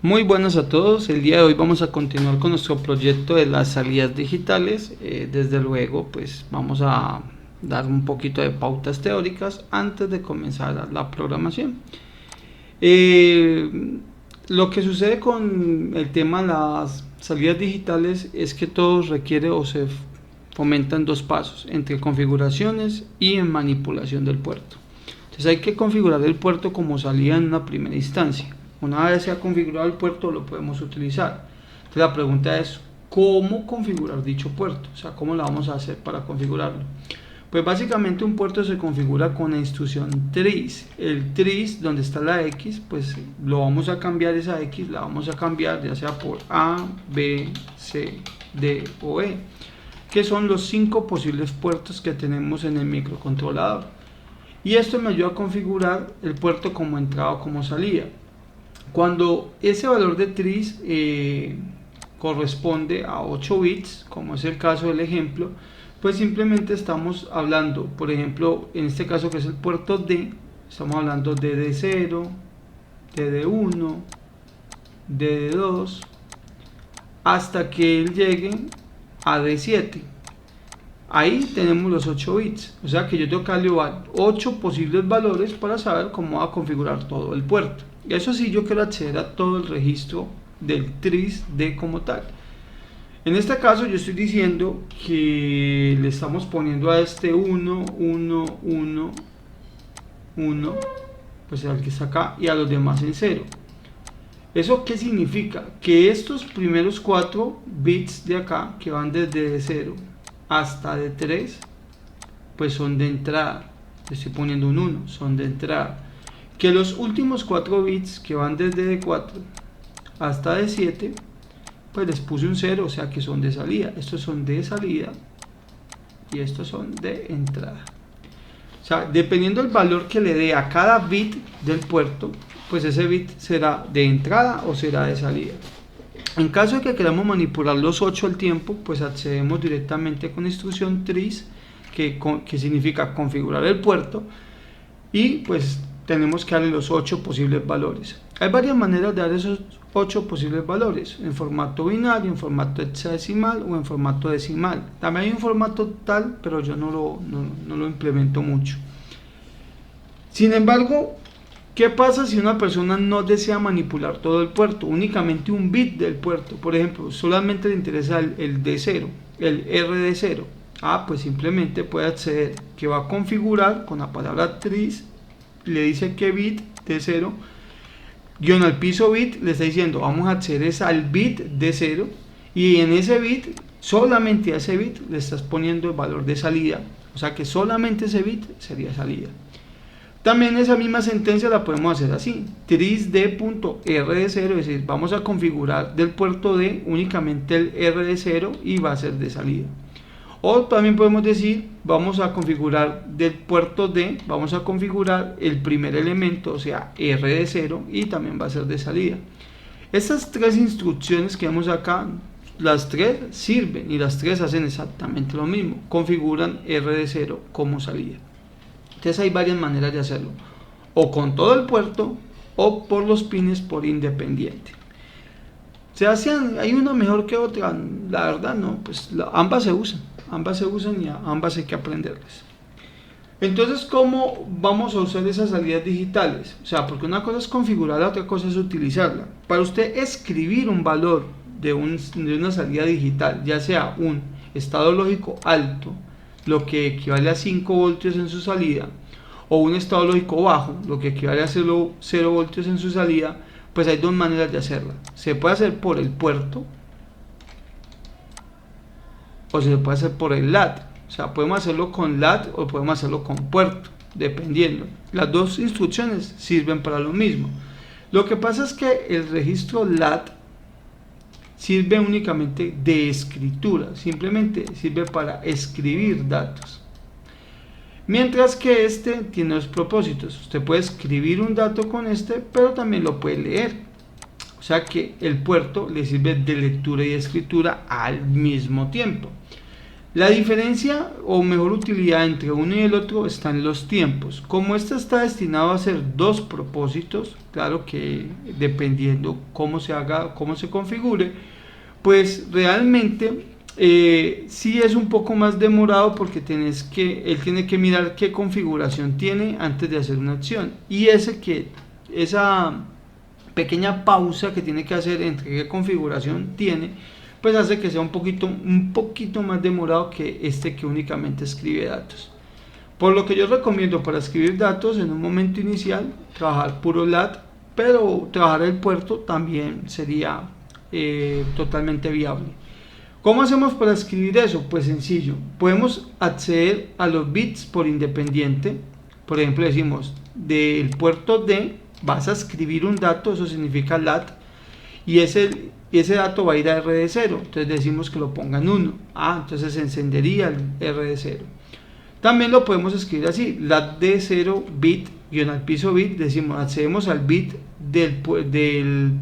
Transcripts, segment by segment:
Muy buenas a todos, el día de hoy vamos a continuar con nuestro proyecto de las salidas digitales. Desde luego pues vamos a dar un poquito de pautas teóricas antes de comenzar la programación. Lo que sucede con el tema de las salidas digitales es que todo requiere o se fomenta en dos pasos, entre configuraciones y en manipulación del puerto. Entonces hay que configurar el puerto como salida en una primera instancia. Una vez se ha configurado el puerto lo podemos utilizar. Entonces la pregunta es, ¿cómo configurar dicho puerto? O sea, ¿cómo lo vamos a hacer para configurarlo? Pues básicamente un puerto se configura con la instrucción tris. El tris, donde está la X, pues lo vamos a cambiar, esa X la vamos a cambiar ya sea por A, B, C, D o E, que son los 5 posibles puertos que tenemos en el microcontrolador. Y esto me ayuda a configurar el puerto como entrada o como salida. Cuando ese valor de tris corresponde a 8 bits, como es el caso del ejemplo, pues simplemente estamos hablando, por ejemplo, en este caso que es el puerto D, estamos hablando de D0, de D1, de D2, hasta que él llegue a D7. Ahí tenemos los 8 bits, o sea que yo tengo que darle 8 posibles valores para saber cómo va a configurar todo el puerto. Y eso sí, yo quiero acceder a todo el registro del tris D como tal. En este caso yo estoy diciendo que le estamos poniendo a este 1, 1, 1, 1, pues al que está acá, y a los demás en 0. ¿Eso qué significa? Que estos primeros 4 bits de acá, que van desde D0 hasta D3, pues son de entrada. Le estoy poniendo un 1, son de entrada. Que los últimos 4 bits que van desde D4 hasta D7, pues les puse un 0, o sea que son de salida. Estos son de salida y estos son de entrada. O sea, dependiendo del valor que le dé a cada bit del puerto, pues ese bit será de entrada o será de salida. En caso de que queramos manipular los 8 al tiempo, pues accedemos directamente con la instrucción tris, que significa configurar el puerto, y pues tenemos que darle los 8 posibles valores. Hay varias maneras de dar esos 8 posibles valores, en formato binario, en formato hexadecimal o en formato decimal. También hay un formato tal, pero yo no lo implemento mucho. Sin embargo, ¿qué pasa si una persona no desea manipular todo el puerto? Únicamente un bit del puerto. Por ejemplo, solamente le interesa el D0, el RD0. Pues simplemente puede acceder, que va a configurar con la palabra tris, le dice qué bit D0, guión al piso bit, le está diciendo vamos a acceder al bit D0, y en ese bit, solamente a ese bit, le estás poniendo el valor de salida. O sea que solamente ese bit sería salida. También esa misma sentencia la podemos hacer así, trisd.rd0, es decir, vamos a configurar del puerto D únicamente el rd0 y va a ser de salida. O también podemos decir, vamos a configurar del puerto D, vamos a configurar el primer elemento, o sea, rd0, y también va a ser de salida. Estas 3 instrucciones que vemos acá, las 3 sirven y las 3 hacen exactamente lo mismo, configuran rd0 como salida. Entonces hay varias maneras de hacerlo, o con todo el puerto o por los pines por independiente. Hay una mejor que otra, la verdad no, pues ambas se usan y a ambas hay que aprenderlas. Entonces, ¿cómo vamos a usar esas salidas digitales? O sea, porque una cosa es configurarla, otra cosa es utilizarla. Para usted escribir un valor de una salida digital, ya sea un estado lógico alto, lo que equivale a 5 voltios en su salida, o un estado lógico bajo, lo que equivale a 0 voltios en su salida, pues hay dos maneras de hacerla. Se puede hacer por el puerto o se puede hacer por el LAT. O sea, podemos hacerlo con LAT o podemos hacerlo con puerto, dependiendo. Las dos instrucciones sirven para lo mismo. Lo que pasa es que el registro LAT sirve únicamente de escritura, simplemente sirve para escribir datos. Mientras que este tiene dos propósitos. Usted puede escribir un dato con este, pero también lo puede leer. O sea que el puerto le sirve de lectura y escritura al mismo tiempo. La diferencia o mejor utilidad entre uno y el otro está en los tiempos. Como este está destinado a hacer dos propósitos, claro que dependiendo cómo se haga, cómo se configure, pues realmente sí es un poco más demorado porque él tiene que mirar qué configuración tiene antes de hacer una acción. Y esa pequeña pausa que tiene que hacer entre qué configuración tiene, pues hace que sea un poquito más demorado que que únicamente escribe datos. Por lo que yo recomiendo para escribir datos en un momento inicial, trabajar puro LAT, pero trabajar el puerto también sería totalmente viable. ¿Cómo hacemos para escribir eso? Pues sencillo, podemos acceder a los bits por independiente. Por ejemplo, decimos del puerto D vas a escribir un dato, eso significa LAT, y ese dato va a ir a RD0, entonces decimos que lo pongan 1. Entonces se encendería el RD0. También lo podemos escribir así, LAT de 0 bit guión al piso bit, decimos accedemos al bit del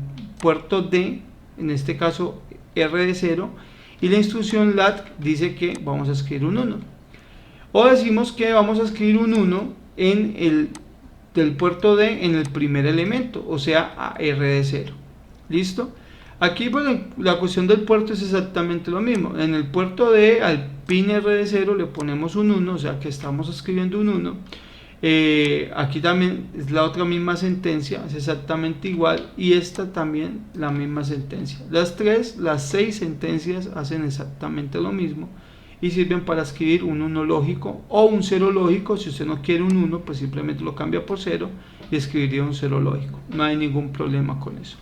puerto D, en este caso RD0, y la instrucción LAT dice que vamos a escribir un 1. O decimos que vamos a escribir un 1 del puerto D en el primer elemento, o sea a RD0. ¿Listo? Aquí bueno, la cuestión del puerto es exactamente lo mismo. En el puerto D al pin RD0 le ponemos un 1, o sea que estamos escribiendo un 1. Aquí también es la otra misma sentencia, es exactamente igual, y esta también la misma sentencia. Las 6 sentencias hacen exactamente lo mismo y sirven para escribir un 1 lógico o un 0 lógico. Si usted no quiere un 1, pues simplemente lo cambia por 0 y escribiría un 0 lógico. No hay ningún problema con eso.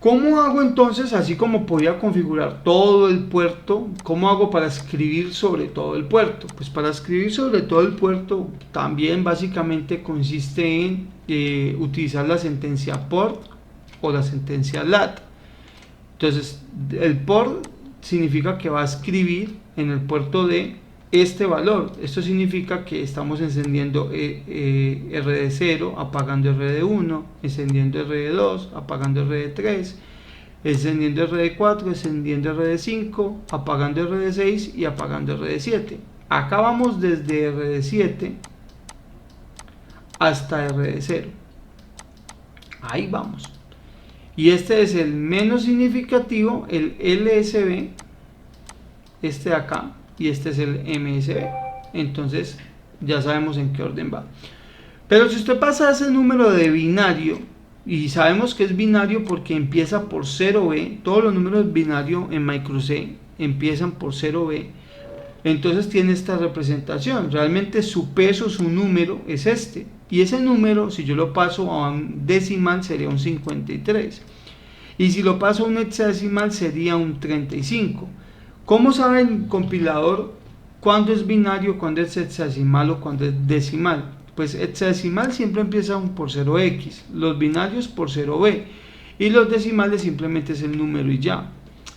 ¿Cómo hago entonces, así como podía configurar todo el puerto, cómo hago para escribir sobre todo el puerto? Pues para escribir sobre todo el puerto también básicamente consiste en utilizar la sentencia port o la sentencia lat. Entonces el port significa que va a escribir en el puerto de este valor. Esto significa que estamos encendiendo RD0, apagando RD1, encendiendo RD2, apagando RD3, encendiendo RD4, encendiendo RD5, apagando RD6 y apagando RD7. Acá vamos desde RD7 hasta RD0. Ahí vamos. Y este es el menos significativo, el LSB, este de acá, y este es el MSB. Entonces ya sabemos en qué orden va. Pero si usted pasa ese número de binario, y sabemos que es binario porque empieza por 0B, todos los números binarios en microC empiezan por 0B, entonces tiene esta representación. Realmente su peso, su número es este, y ese número, si yo lo paso a un decimal, sería un 53, y si lo paso a un hexadecimal sería un 35. ¿Cómo sabe el compilador cuándo es binario, cuándo es hexadecimal o cuándo es decimal? Pues hexadecimal siempre empieza por 0x, los binarios por 0b, y los decimales simplemente es el número y ya.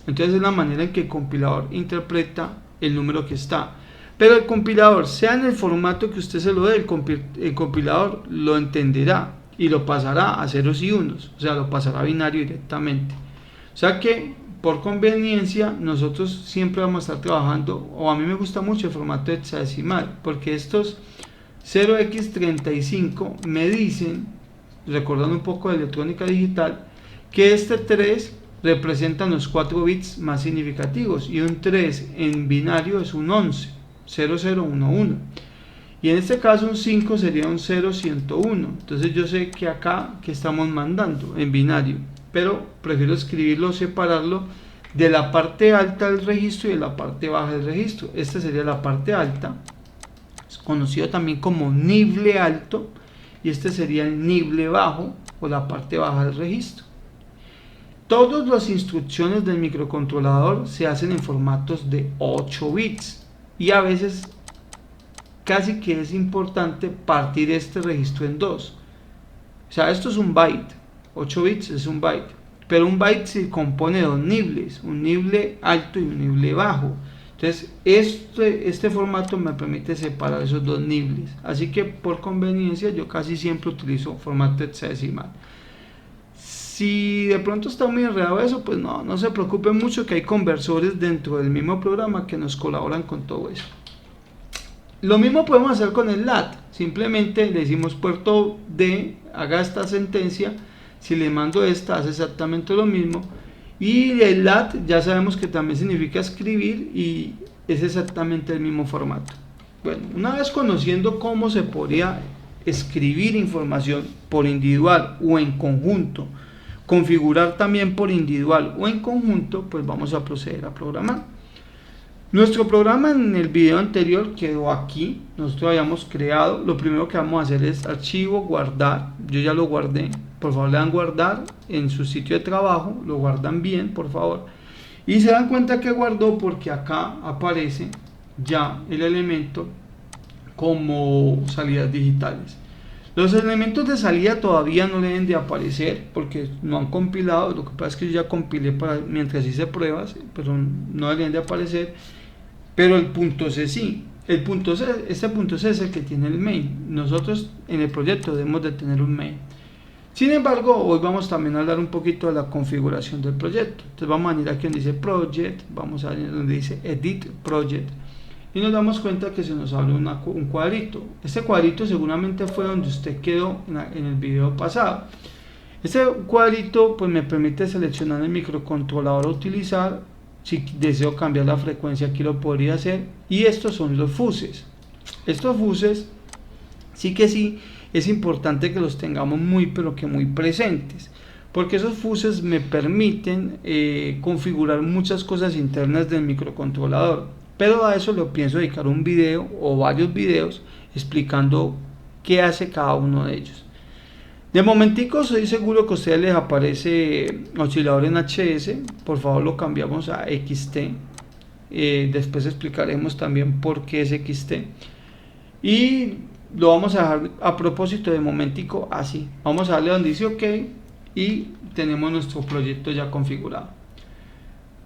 Entonces es la manera en que el compilador interpreta el número que está. Pero el compilador, sea en el formato que usted se lo dé, el compilador lo entenderá y lo pasará a ceros y unos, o sea, lo pasará a binario directamente. O sea que por conveniencia nosotros siempre vamos a estar trabajando, o a mí me gusta mucho el formato hexadecimal, porque estos 0x35 me dicen, recordando un poco de electrónica digital, que este 3 representan los 4 bits más significativos, y un 3 en binario es un 11, 0011, y en este caso un 5 sería un 0101. Entonces yo sé que acá que estamos mandando en binario, pero prefiero escribirlo, separarlo de la parte alta del registro y de la parte baja del registro. Esta sería la parte alta, es conocido también como nible alto, y este sería el nible bajo o la parte baja del registro. Todas las instrucciones del microcontrolador se hacen en formatos de 8 bits, y a veces casi que es importante partir este registro en dos. O sea, esto es un byte, 8 bits es un byte, pero un byte se compone de dos nibles, un nible alto y un nible bajo. Entonces este formato me permite separar esos dos nibles, así que por conveniencia yo casi siempre utilizo formato hexadecimal. Si de pronto está muy enredado eso, pues no se preocupe mucho, que hay conversores dentro del mismo programa que nos colaboran con todo eso. Lo mismo podemos hacer con el LAT, simplemente le decimos puerto D, haga esta sentencia, si le mando esta hace exactamente lo mismo, y el LAT ya sabemos que también significa escribir y es exactamente el mismo formato. Bueno, una vez conociendo cómo se podría escribir información por individual o en conjunto, configurar también por individual o en conjunto, pues vamos a proceder a programar. Nuestro programa en el video anterior quedó aquí, nosotros habíamos creado, lo primero que vamos a hacer es archivo, guardar, yo ya lo guardé, por favor le dan guardar en su sitio de trabajo, lo guardan bien por favor, y se dan cuenta que guardó porque acá aparece ya el elemento como salidas digitales. Los elementos de salida todavía no deben de aparecer porque no han compilado, lo que pasa es que yo ya compilé mientras hice pruebas, pero no deben de aparecer, pero el punto C sí, este punto C es el que tiene el main, nosotros en el proyecto debemos de tener un main. Sin embargo, hoy vamos también a hablar un poquito de la configuración del proyecto, entonces vamos a venir aquí donde dice Project, vamos a venir donde dice Edit Project, y nos damos cuenta que se nos abre un cuadrito. Este cuadrito seguramente fue donde usted quedó en el video pasado. Este cuadrito pues me permite seleccionar el microcontrolador a utilizar. Si deseo cambiar la frecuencia, aquí lo podría hacer. Y estos son los fuses. Estos fuses sí que sí es importante que los tengamos muy pero que muy presentes, porque esos fuses me permiten configurar muchas cosas internas del microcontrolador. Pero a eso le pienso dedicar un video o varios videos explicando qué hace cada uno de ellos. De momentico estoy seguro que a ustedes les aparece oscilador en HS, por favor lo cambiamos a XT, después explicaremos también por qué es XT, y lo vamos a dejar a propósito de momentico así, vamos a darle donde dice OK y tenemos nuestro proyecto ya configurado.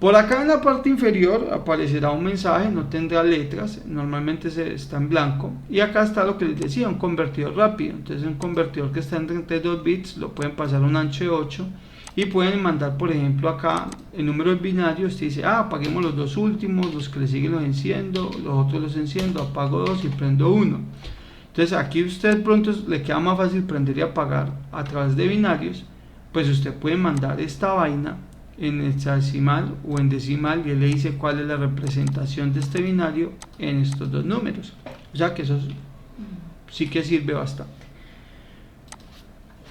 Por acá en la parte inferior aparecerá un mensaje, no tendrá letras, normalmente está en blanco, y acá está lo que les decía, un convertidor rápido. Entonces un convertidor que está en 32 bits lo pueden pasar a un ancho de 8 y pueden mandar, por ejemplo, acá el número de binario. Usted dice, apaguemos los dos últimos, los que le siguen los enciendo, los otros los enciendo, apago dos y prendo uno. Entonces aquí usted pronto le queda más fácil prender y apagar a través de binarios, pues usted puede mandar esta vaina en hexadecimal o en decimal y él le dice cuál es la representación de este binario en estos dos números, o sea que eso sí que sirve bastante.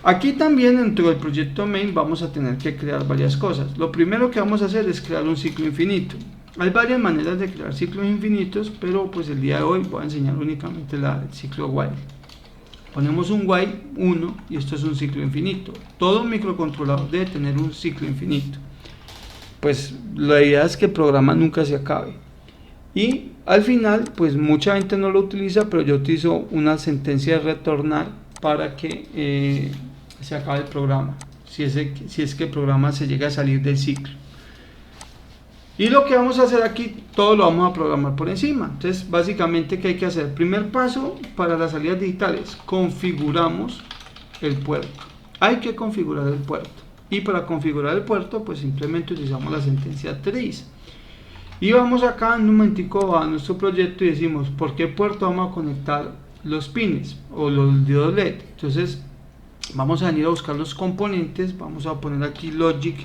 Aquí también dentro del proyecto main vamos a tener que crear varias cosas. Lo primero que vamos a hacer es crear un ciclo infinito. Hay varias maneras de crear ciclos infinitos, pero pues el día de hoy voy a enseñar únicamente el ciclo while. Ponemos un while 1 y esto es un ciclo infinito. Todo microcontrolador debe tener un ciclo infinito, pues la idea es que el programa nunca se acabe. Y al final pues mucha gente no lo utiliza, pero yo utilizo una sentencia de retornar para que se acabe el programa, si es que el programa se llega a salir del ciclo. Y lo que vamos a hacer aquí, todo lo vamos a programar por encima. Entonces básicamente, ¿qué hay que hacer? Primer paso para las salidas digitales, configuramos el puerto. Hay que configurar el puerto, y para configurar el puerto pues simplemente utilizamos la sentencia trace. Y vamos acá en un momentico a nuestro proyecto y decimos por qué puerto vamos a conectar los pines o los diodos LED. Entonces vamos a venir a buscar los componentes, vamos a poner aquí logic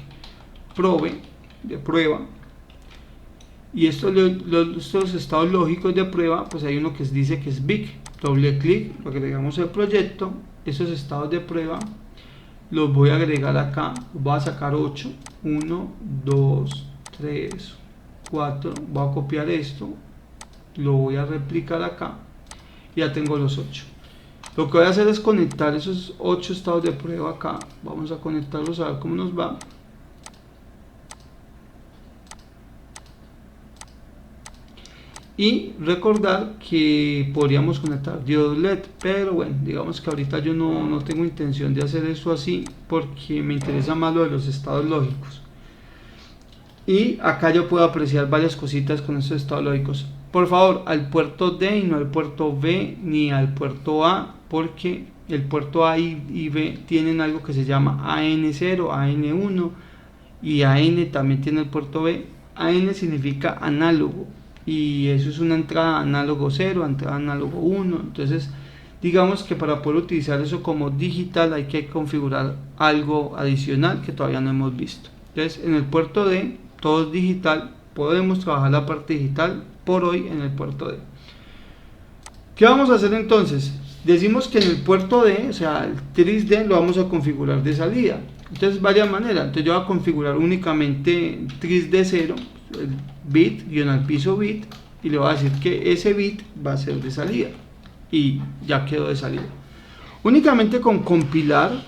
probe de prueba, y estos estados lógicos de prueba, pues hay uno que dice que es big, doble clic, lo agregamos al proyecto. Esos estados de prueba los voy a agregar acá, voy a sacar 8, 1, 2, 3, 4, voy a copiar esto, lo voy a replicar acá, y ya tengo los 8. Lo que voy a hacer es conectar esos 8 estados de prueba acá, vamos a conectarlos a ver cómo nos va. Y recordar que podríamos conectar diodos LED, pero bueno, digamos que ahorita yo no tengo intención de hacer eso así, porque me interesa más lo de los estados lógicos. Y acá yo puedo apreciar varias cositas con estos estados lógicos. Por favor, al puerto D y no al puerto B ni al puerto A, porque el puerto A y B tienen algo que se llama AN0, AN1 y AN también tiene el puerto B. AN significa análogo y eso es una entrada análogo 0, entrada análogo 1. Entonces digamos que para poder utilizar eso como digital hay que configurar algo adicional que todavía no hemos visto. Entonces en el puerto D todo es digital, podemos trabajar la parte digital por hoy en el puerto D. ¿Qué vamos a hacer entonces? Decimos que en el puerto D, o sea el tris D lo vamos a configurar de salida. Entonces varias maneras, entonces yo voy a configurar únicamente tris D0, el bit guión al piso bit, y le voy a decir que ese bit va a ser de salida y ya quedó de salida. Únicamente con compilar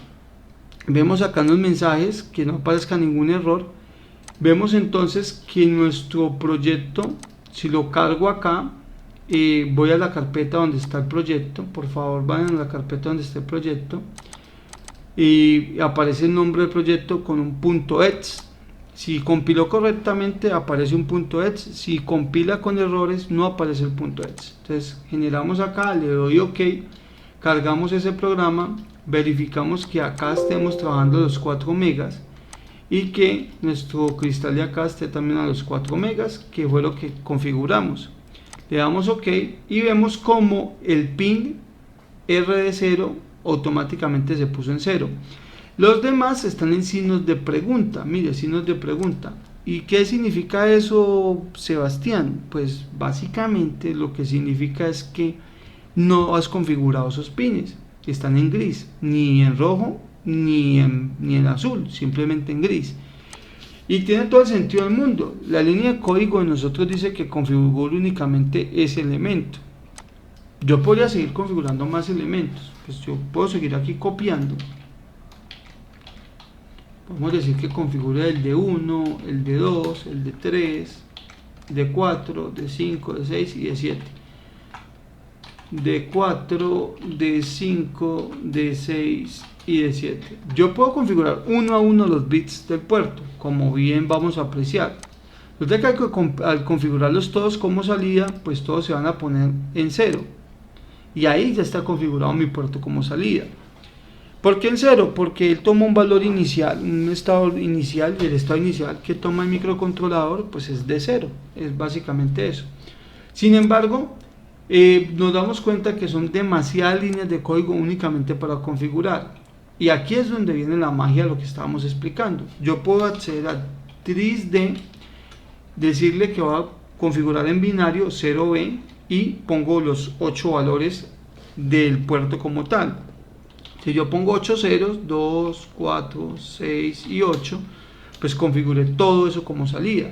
vemos acá en los mensajes que no aparezca ningún error. Vemos entonces que nuestro proyecto, si lo cargo acá, voy a la carpeta donde está el proyecto, por favor vayan a la carpeta donde está el proyecto y aparece el nombre del proyecto con un .exe. Si compiló correctamente aparece un .exe, si compila con errores no aparece el .exe. Entonces generamos acá, le doy OK, cargamos ese programa, verificamos que acá estemos trabajando los 4 megas y que nuestro cristal de acá esté también a los 4 megas, que fue lo que configuramos. Le damos OK y vemos como el ping RD0 automáticamente se puso en 0. Los demás están en signos de pregunta. Mire, signos de pregunta. ¿Y qué significa eso, Sebastián? Pues básicamente lo que significa es que no has configurado esos pines, que están en gris, ni en rojo ni en azul, simplemente en gris. Y tiene todo el sentido del mundo. La línea de código de nosotros dice que configure únicamente ese elemento. Yo podría seguir configurando más elementos. Pues yo puedo seguir aquí copiando. Vamos a decir que configure el D1, el D2, el D3, D4, D5, D6 y D7. D4, D5, D6 y D7. Yo puedo configurar uno a uno los bits del puerto, como bien vamos a apreciar. Resulta que al configurarlos todos como salida, pues todos se van a poner en 0. Y ahí ya está configurado mi puerto como salida. ¿Por qué en 0? Porque él toma un valor inicial, un estado inicial, y el estado inicial que toma el microcontrolador pues es de 0. Es básicamente eso. Sin embargo, nos damos cuenta que son demasiadas líneas de código únicamente para configurar. Y aquí es donde viene la magia de lo que estábamos explicando. Yo puedo acceder a tris-D, decirle que va a configurar en binario 0B y pongo los 8 valores del puerto como tal. Si yo pongo 8 ceros, 2, 4, 6 y 8, pues configuré todo eso como salida.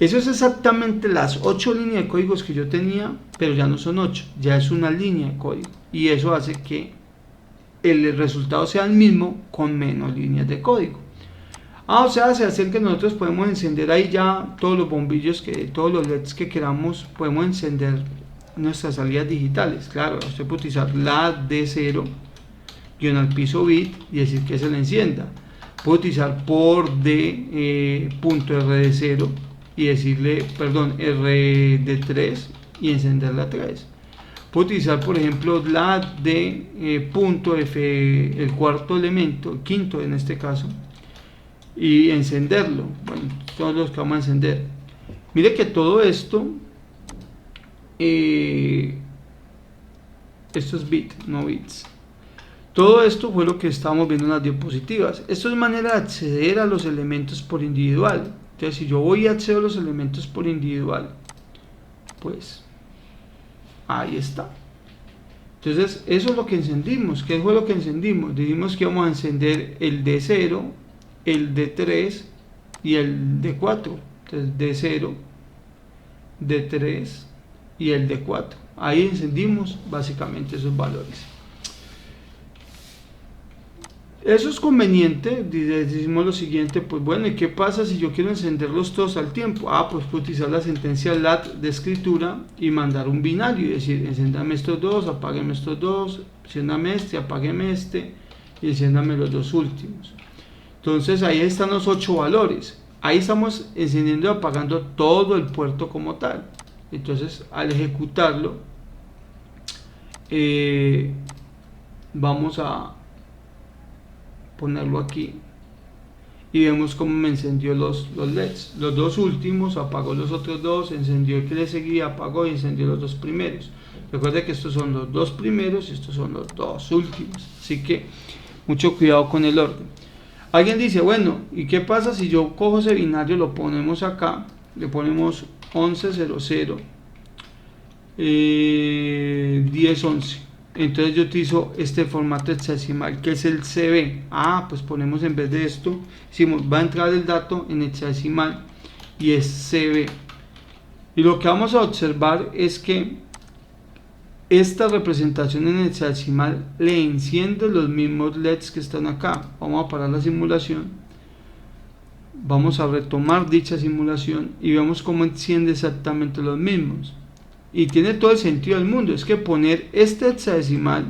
Eso es exactamente las 8 líneas de códigos que yo tenía, pero ya no son 8, ya es una línea de código. Y eso hace que el resultado sea el mismo con menos líneas de código. O sea, se hace que nosotros podemos encender ahí ya todos los bombillos, todos los LEDs que queramos, podemos encender nuestras salidas digitales. Claro, usted puede utilizar la D0 guión al piso bit y decir que se le encienda. Puedo utilizar por D .rd0 y decirle, perdón, rd3 y encender la 3. Puedo utilizar, por ejemplo, la de .f, el cuarto elemento, el quinto en este caso, y encenderlo. Bueno, todos los que vamos a encender. Mire que todo esto, esto es bit, no bits. Todo esto fue lo que estábamos viendo en las diapositivas. Esto es manera de acceder a los elementos por individual. Entonces, si yo voy y accedo a los elementos por individual, pues ahí está. Entonces, eso es lo que encendimos. ¿Qué fue lo que encendimos? Dijimos que íbamos a encender el D0, el D3 y el D4. Entonces, D0, D3 y el D4. Ahí encendimos básicamente esos valores. Eso es conveniente. Decimos lo siguiente, pues bueno, ¿y qué pasa si yo quiero encenderlos todos al tiempo? Pues puedo utilizar la sentencia lat de escritura y mandar un binario y decir, enciéndame estos dos, apágueme estos dos, enciéndame este, apágueme este y enciéndame los dos últimos. Entonces ahí están los 8 valores. Ahí estamos encendiendo y apagando todo el puerto como tal. Entonces al ejecutarlo, vamos a ponerlo aquí y vemos cómo me encendió los LEDs, los dos últimos, apagó los otros dos, encendió el que le seguía, apagó y encendió los dos primeros. Recuerde que estos son los dos primeros y estos son los dos últimos, así que mucho cuidado con el orden. Alguien dice, bueno, ¿y qué pasa si yo cojo ese binario, lo ponemos acá, le ponemos 1100 1011? Entonces yo utilizo este formato hexadecimal que es el CB. Pues ponemos, en vez de esto, decimos va a entrar el dato en hexadecimal y es CB. Y lo que vamos a observar es que esta representación en hexadecimal le enciende los mismos LEDs que están acá. Vamos a parar la simulación, vamos a retomar dicha simulación y vemos cómo enciende exactamente los mismos. Y tiene todo el sentido del mundo. Es que poner este hexadecimal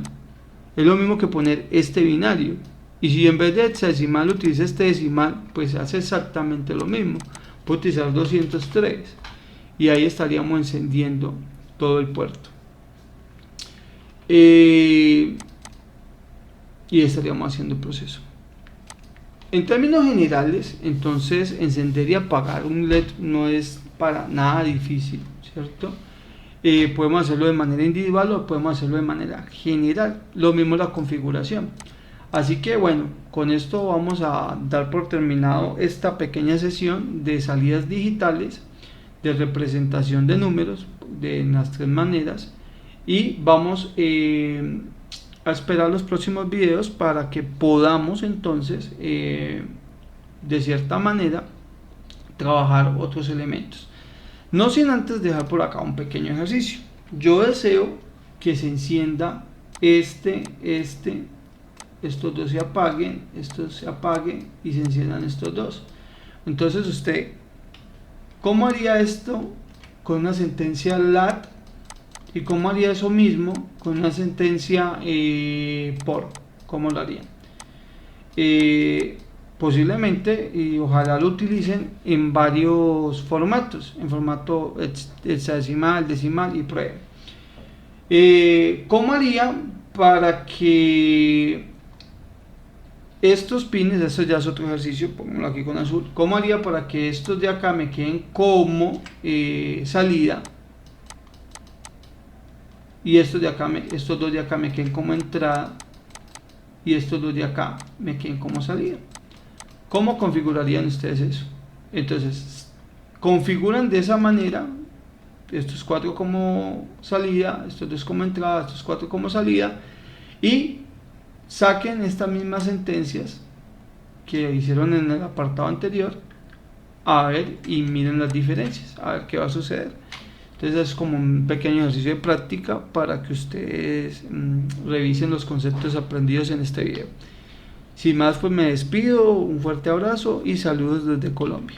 es lo mismo que poner este binario. Y si en vez de hexadecimal utiliza este decimal, pues hace exactamente lo mismo. Puedo utilizar 203 y ahí estaríamos encendiendo todo el puerto. Y estaríamos haciendo el proceso. En términos generales, entonces encender y apagar un LED no es para nada difícil, ¿cierto? Podemos hacerlo de manera individual o podemos hacerlo de manera general. Lo mismo la configuración. Así que bueno, con esto vamos a dar por terminado esta pequeña sesión de salidas digitales, de representación de números de las tres maneras, y vamos a esperar los próximos videos para que podamos entonces de cierta manera trabajar otros elementos. No sin antes dejar por acá un pequeño ejercicio. Yo deseo que se encienda estos dos se apaguen, estos se apaguen y se enciendan estos dos. Entonces usted, ¿cómo haría esto con una sentencia LAT? ¿Y cómo haría eso mismo con una sentencia POR? ¿Cómo lo harían? Posiblemente, y ojalá lo utilicen en varios formatos, en formato hexadecimal, decimal y prueba. ¿Cómo haría para que estos pines, esto ya es otro ejercicio, pongámoslo aquí con azul, cómo haría para que estos de acá me queden como salida y estos dos de acá me queden como entrada y estos dos de acá me queden como salida? ¿Cómo configurarían ustedes eso? Entonces, configuran de esa manera, estos cuatro como salida, estos dos como entrada, estos cuatro como salida, y saquen estas mismas sentencias que hicieron en el apartado anterior, a ver, y miren las diferencias, a ver qué va a suceder. Entonces es como un pequeño ejercicio de práctica para que ustedes revisen los conceptos aprendidos en este video. Sin más, pues me despido, un fuerte abrazo y saludos desde Colombia.